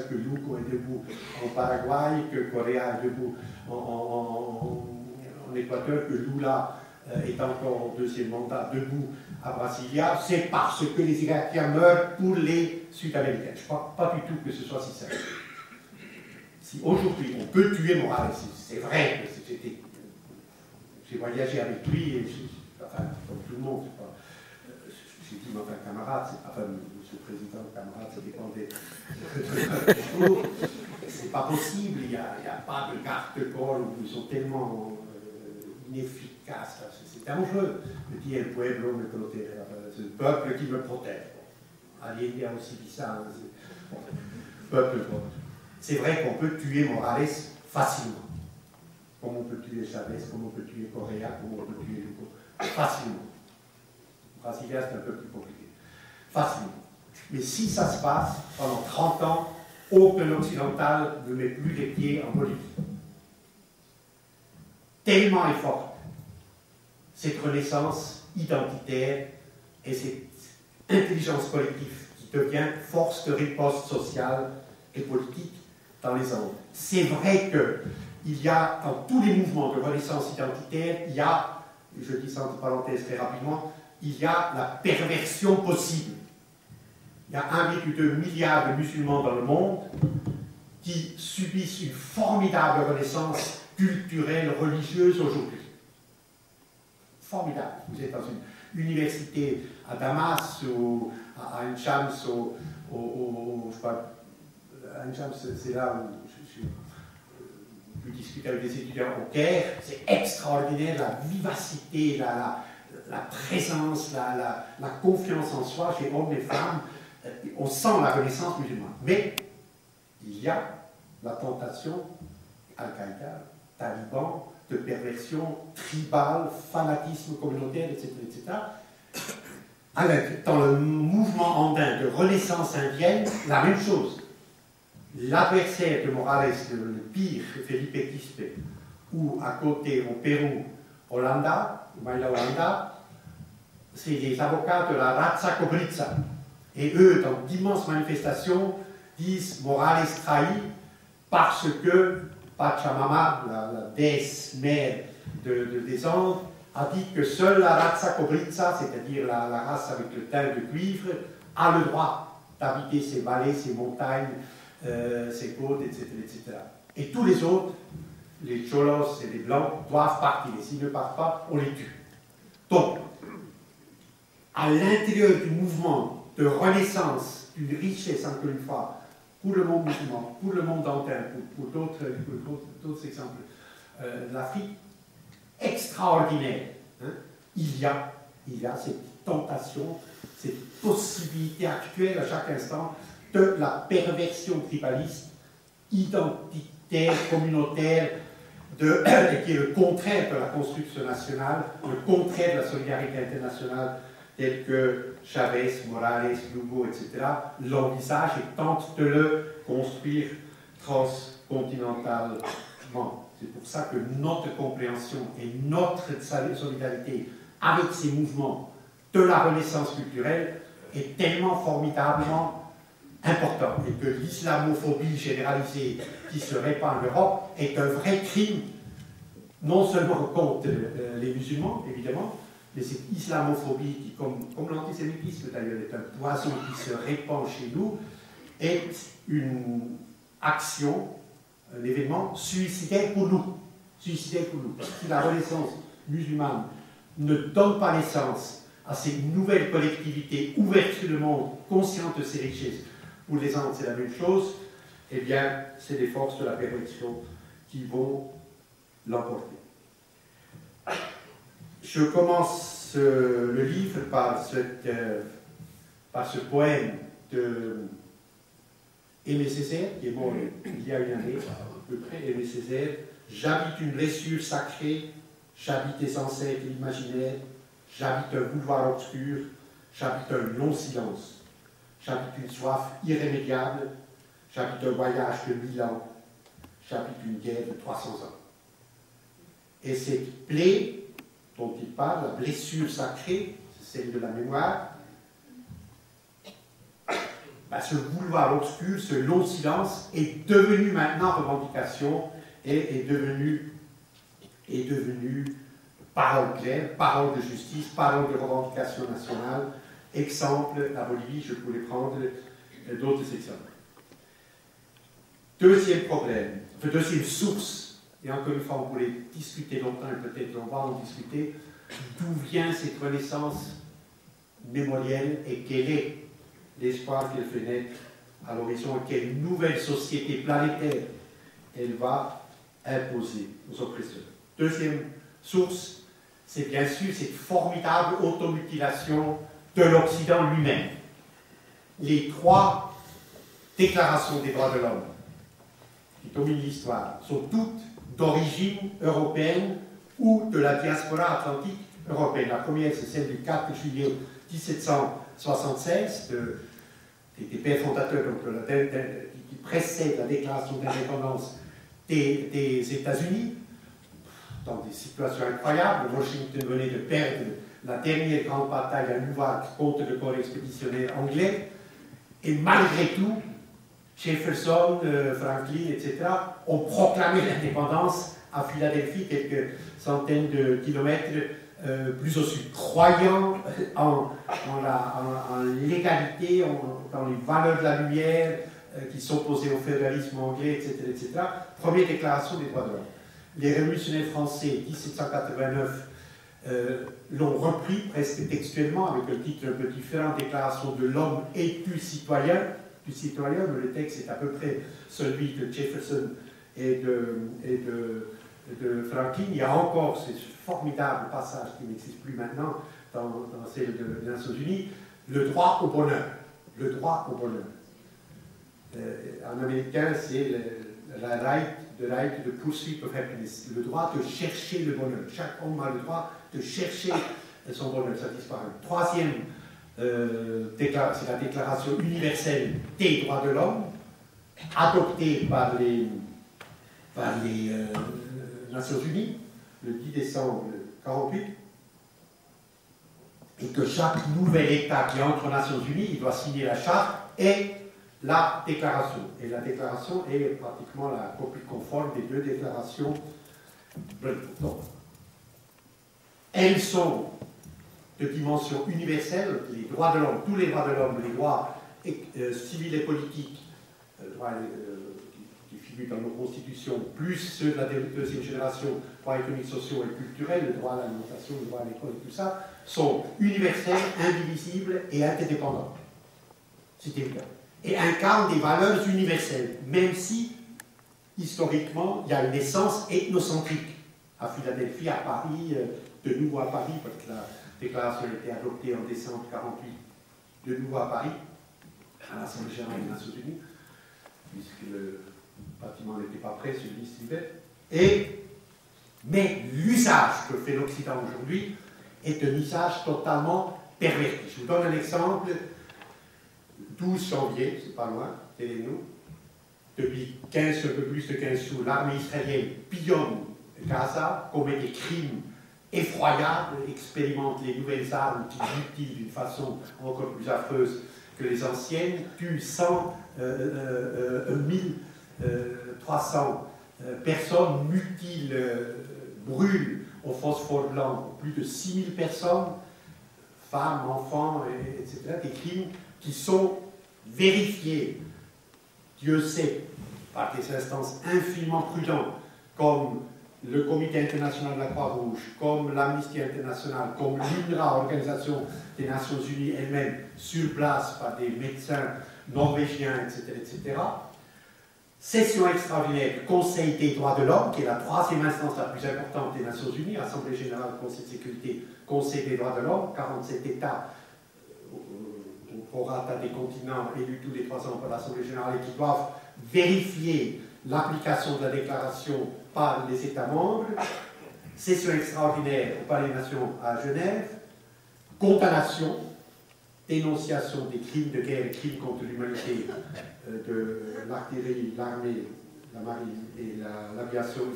ça que Lugo est debout en Paraguay, que Correa est debout en Équateur, que Lula est encore au deuxième mandat debout à Brasilia, c'est parce que les Irakiens meurent pour les Sud-Américains. Je ne crois pas du tout que ce soit si simple. Si aujourd'hui on peut tuer Morales, c'est vrai que j'ai voyagé avec lui, et enfin, comme tout le monde, j'ai dit, mais enfin, camarade, enfin, monsieur le président, camarade, ça dépend des jours. C'est pas possible, il n'y a pas de garde-corps où ils sont tellement inefficaces. C'est dangereux. Me dit, el pueblo me protège. C'est le peuple qui me protège. Allende a aussi dit ça. Peuple. C'est vrai qu'on peut tuer Morales facilement. Comme on peut tuer Chavez, comme on peut tuer Correa, comme on peut tuer Lugo. Facilement. Brasilia, c'est un peu plus compliqué. Facilement. Mais si ça se passe, pendant 30 ans, aucun occidental ne met plus les pieds en Bolivie. Tellement est forte cette renaissance identitaire et cette intelligence collective qui devient force de riposte sociale et politique dans les Andes. C'est vrai qu'il y a, dans tous les mouvements de renaissance identitaire, il y a, je dis ça entre parenthèses très rapidement, il y a la perversion possible. Il y a 1,2 milliard de musulmans dans le monde qui subissent une formidable renaissance culturelle, religieuse aujourd'hui. Formidable. Vous êtes dans une université à Damas, ou à Ain Shams, je sais pas, Ain Shams, c'est là où je peux discuter avec des étudiants au Caire. C'est extraordinaire, la vivacité, la présence, la confiance en soi chez hommes et femmes. On sent la renaissance musulmane. Mais il y a la tentation, Al-Qaïda, talibans, de perversion tribale, fanatisme communautaire, etc. Dans le mouvement andin de renaissance indienne, la même chose. L'adversaire de Morales, le pire, Felipe Quispe, ou à côté au Pérou, Mayla Holanda, c'est les avocats de la Raza Cobrizza. Et eux, dans d'immenses manifestations, disent Morales trahit parce que Pachamama, la déesse mère des Andes, a dit que seule la Raza Cobrizza, c'est-à-dire la race avec le teint de cuivre, a le droit d'habiter ces vallées, ces montagnes, ces côtes, etc., etc. Et tous les autres, les Cholos et les Blancs, doivent partir. Et s'ils ne partent pas, on les tue. Donc, à l'intérieur du mouvement de renaissance, d'une richesse, encore une fois, pour le monde musulman, pour le monde andin, pour d'autres exemples, l'Afrique, extraordinaire. Hein? Il y a cette tentation, cette possibilité actuelle à chaque instant de la perversion tribaliste, identitaire, communautaire, qui est le contraire de la construction nationale, le contraire de la solidarité internationale, telle que Chavez, Morales, Lugo, etc., l'envisage et tente de le construire transcontinentalement. C'est pour ça que notre compréhension et notre solidarité avec ces mouvements de la renaissance culturelle est tellement formidablement importante et que l'islamophobie généralisée qui se répand en Europe est un vrai crime, non seulement contre les musulmans, évidemment, mais cette islamophobie qui, comme l'antisémitisme d'ailleurs, est un poison qui se répand chez nous, est une action, un événement suicidaire pour nous. Suicidaire pour nous. Parce que si la renaissance musulmane ne donne pas naissance à ces nouvelles collectivités ouvertes sur le monde, conscientes de ses richesses, pour les Andes c'est la même chose, eh bien c'est les forces de la perversion qui vont l'emporter. Je commence le livre par ce poème de Aimé Césaire, qui est mort il y a une année, à peu près, Aimé Césaire. J'habite une blessure sacrée, j'habite des ancêtres imaginaires, j'habite un boulevard obscur, j'habite un long silence, j'habite une soif irrémédiable, j'habite un voyage de 1000 ans, j'habite une guerre de 300 ans. Et cette plaie dont il parle, la blessure sacrée, c'est celle de la mémoire, ce boulevard obscur, ce long silence est devenu maintenant revendication et est devenu parole claire, parole de justice, parole de revendication nationale. Exemple, la Bolivie, je pourrais prendre d'autres exemples. Deuxième problème, deuxième source, et encore une fois on pourrait discuter longtemps et peut-être on va en discuter, d'où vient cette renaissance mémorielle et quel est l'espoir qu'elle fait naître à l'horizon et quelle nouvelle société planétaire elle va imposer aux oppresseurs. Deuxième source, c'est bien sûr cette formidable automutilation de l'Occident lui-même. Les trois déclarations des droits de l'homme qui dominent l'histoire sont toutes d'origine européenne ou de la diaspora atlantique européenne. La première, c'est celle du 4 juillet 1776, des pères fondateurs donc, qui précède la déclaration d'indépendance des États-Unis, dans des situations incroyables. Washington venait de perdre la dernière grande bataille à Newark contre le corps expéditionnaire anglais, et malgré tout, Jefferson, Franklin, etc., ont proclamé l'indépendance à Philadelphie, quelques centaines de kilomètres plus au sud, croyant en l'égalité, dans les valeurs de la lumière qui s'opposaient au fédéralisme anglais, etc., etc. Première déclaration des droits de l'homme. Les révolutionnaires français, 1789, l'ont repris presque textuellement avec un titre un peu différent, Déclaration de l'homme et du citoyen, mais le texte est à peu près celui de Jefferson et de Franklin. Il y a encore ce formidable passage qui n'existe plus maintenant dans celle des Nations Unies, le droit au bonheur. Le droit au bonheur. En américain, c'est the right to pursuit of happiness, le droit de chercher le bonheur. Chaque homme a le droit de chercher son bonheur, ça disparaît. Troisième, c'est la Déclaration universelle des droits de l'homme, adoptée par les Nations Unies le 10 décembre 1948, et que chaque nouvel État qui entre aux Nations Unies, il doit signer la charte et la déclaration. Et la déclaration est pratiquement la copie conforme des deux déclarations. Donc, elles sont de dimension universelle, les droits de l'homme, tous les droits de l'homme, les droits civils et politiques, droits qui figurent dans nos constitutions, plus ceux de la deuxième génération, droits économiques, sociaux et culturels, le droit à l'alimentation, le droit à l'école et tout ça, sont universels, indivisibles et interdépendants. C'est évident. Et incarnent des valeurs universelles, même si, historiquement, il y a une essence ethnocentrique. À Philadelphie, à Paris, de nouveau à Paris, parce que la déclaration a été adoptée en décembre 1948, de nouveau à Paris, à l'Assemblée générale des Nations Unies, puisque le bâtiment n'était pas prêt, celui s'y mais l'usage que fait l'Occident aujourd'hui est un usage totalement perverti. Je vous donne un exemple. 12 janvier, c'est pas loin, tenez-nous, depuis un peu plus de 15 jours, l'armée israélienne pillonne Gaza, commet des crimes effroyables, expérimente les nouvelles armes qui mutilent d'une façon encore plus affreuse que les anciennes, tue 1300 personnes, mutile, brûle au phosphore blanc plus de 6000 personnes, femmes, enfants, etc., des crimes qui sont vérifiés, Dieu sait, par des instances infiniment prudentes, comme le Comité international de la Croix-Rouge, comme l'Amnesty internationale, comme l'UNRWA, Organisation des Nations Unies elle-même, sur place par des médecins norvégiens, etc., etc. Session extraordinaire du Conseil des droits de l'homme, qui est la troisième instance la plus importante des Nations Unies, Assemblée générale, Conseil de sécurité, Conseil des droits de l'homme, 47 États au prorata des continents élus tous les 3 ans par l'Assemblée générale et qui doivent vérifier l'application de la déclaration par les États membres. Session extraordinaire au Palais des Nations à Genève, condamnation, dénonciation des crimes de guerre et crimes contre l'humanité de l'artillerie, l'armée, la marine et l'aviation